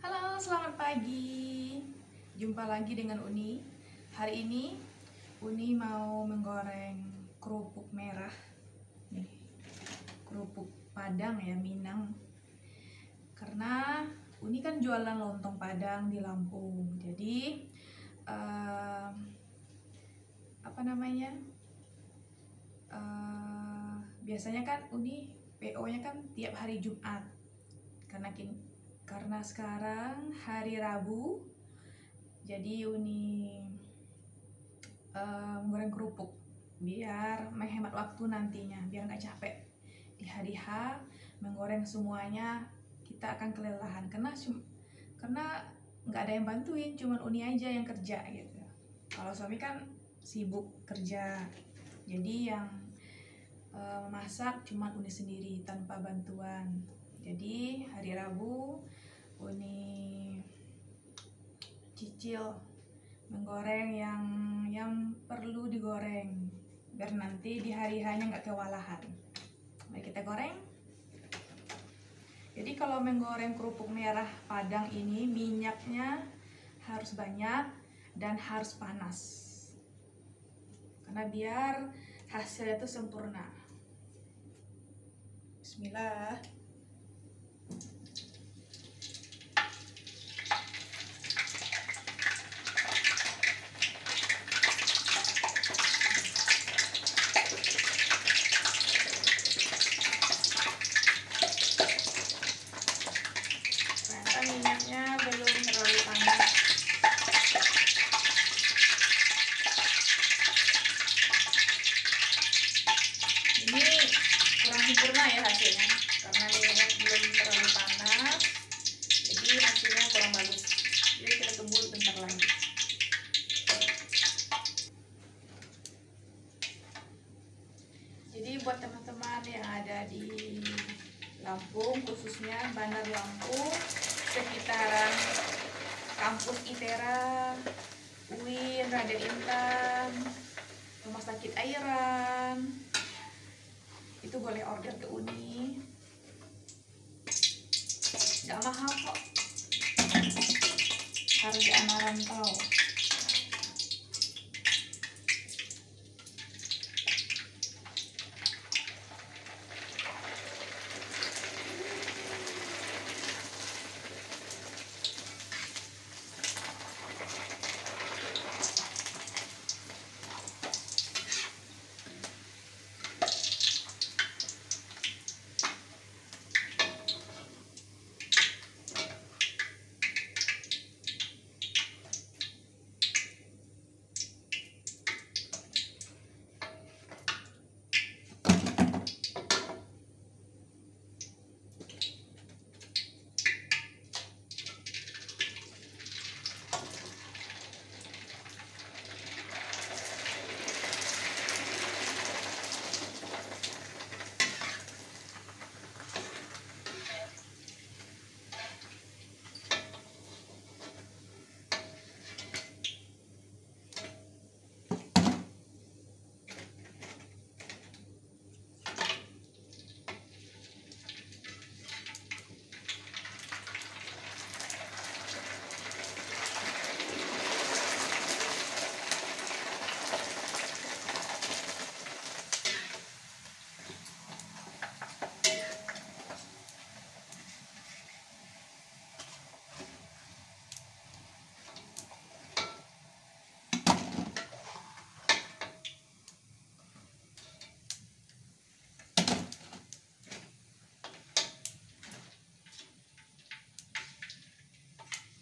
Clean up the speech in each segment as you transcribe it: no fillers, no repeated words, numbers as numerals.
Halo, selamat pagi. Jumpa lagi dengan Uni. Hari ini Uni mau menggoreng kerupuk merah. Nih, kerupuk Padang ya, Minang. Karena Uni kan jualan lontong Padang di Lampung. Jadi biasanya kan Uni PO-nya kan tiap hari Jumat. Karena sekarang hari Rabu, jadi Uni menggoreng kerupuk biar menghemat waktu nantinya, biar nggak capek di hari H menggoreng semuanya. Kita akan kelelahan karena nggak ada yang bantuin, cuman Uni aja yang kerja gitu. Kalau suami kan sibuk kerja, jadi yang masak cuma Uni sendiri tanpa bantuan. Jadi hari Rabu Uni cicil menggoreng yang perlu digoreng biar nanti di hari hanya nggak kewalahan. Mari kita goreng. Jadi kalau menggoreng kerupuk merah Padang ini minyaknya harus banyak dan harus panas karena biar hasilnya itu sempurna. Bismillah. Ternyata minyaknya belum terlalu panas. Ini kurang sempurna ya hasilnya karena minyaknya belum terlalu panas, jadi hasilnya kurang bagus. Jadi kita tunggu bentar lagi. Jadi buat teman-teman yang ada di Lampung, khususnya Bandar Lampung, sekitaran kampus ITERA, UIN, Raden Intan, Rumah Sakit Airan, itu boleh order ke Uni. Gak mahal kok, harga anak rantau.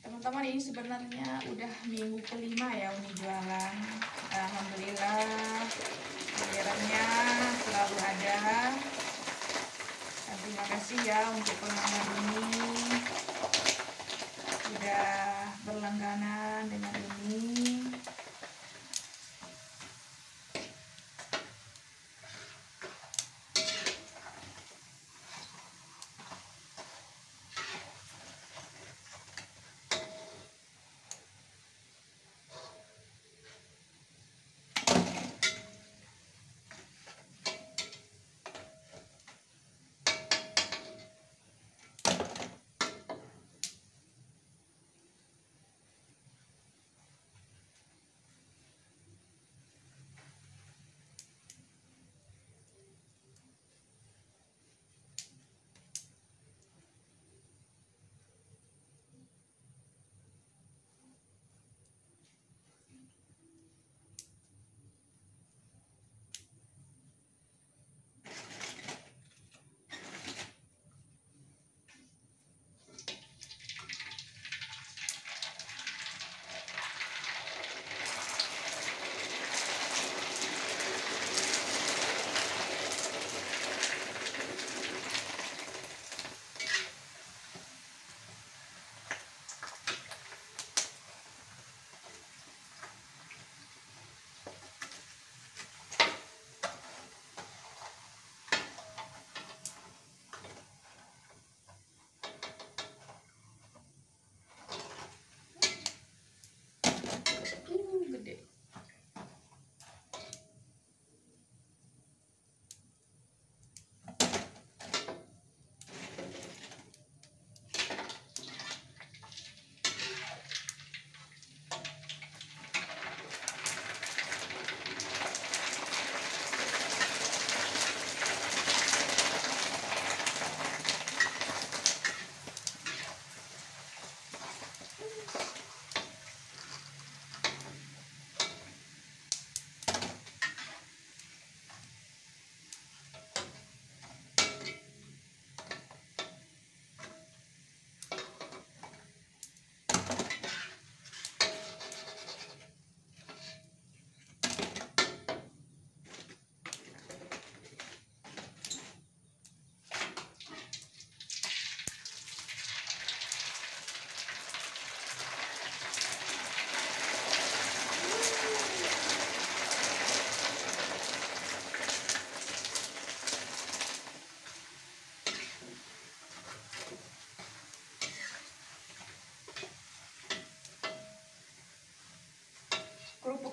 Teman-teman, ini sebenarnya udah minggu kelima ya Uni jualan. Alhamdulillah orderannya selalu ada. Dan terima kasih ya untuk pelanggan ini sudah berlangganan dengan ini.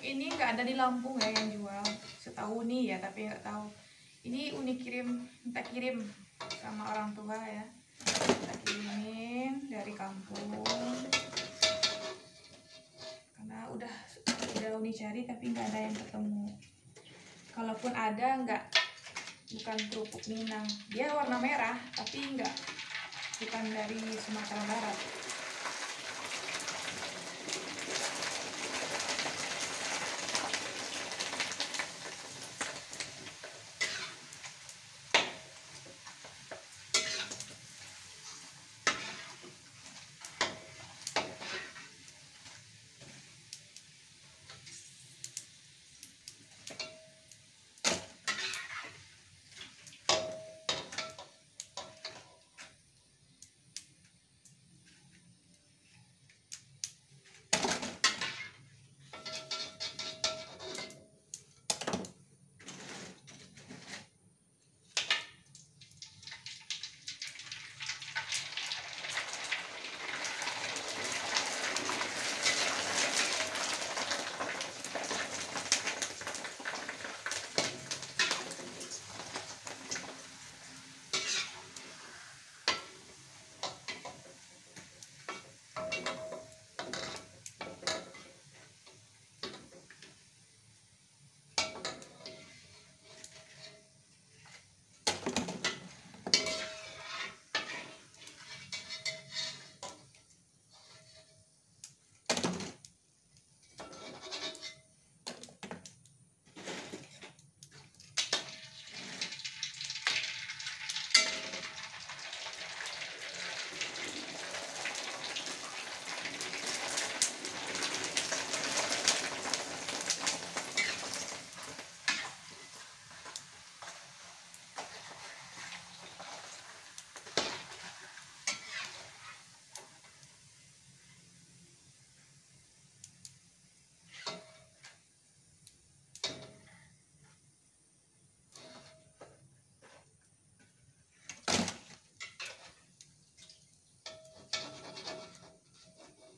ini nggak ada di Lampung ya yang jual, setahu nih ya, tapi nggak tahu. Ini Uni minta kirim sama orang tua ya, kita kirimin dari kampung karena udah Uni cari tapi nggak ada yang ketemu. Kalaupun ada bukan kerupuk Minang, dia warna merah tapi bukan dari Sumatera Barat.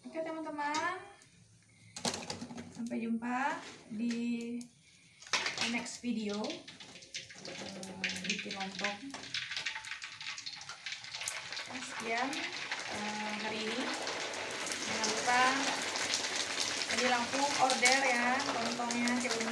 Oke teman-teman, sampai jumpa di next video bikin lontong. Sekian hari ini, jangan lupa di Lampung order ya lontongnya ke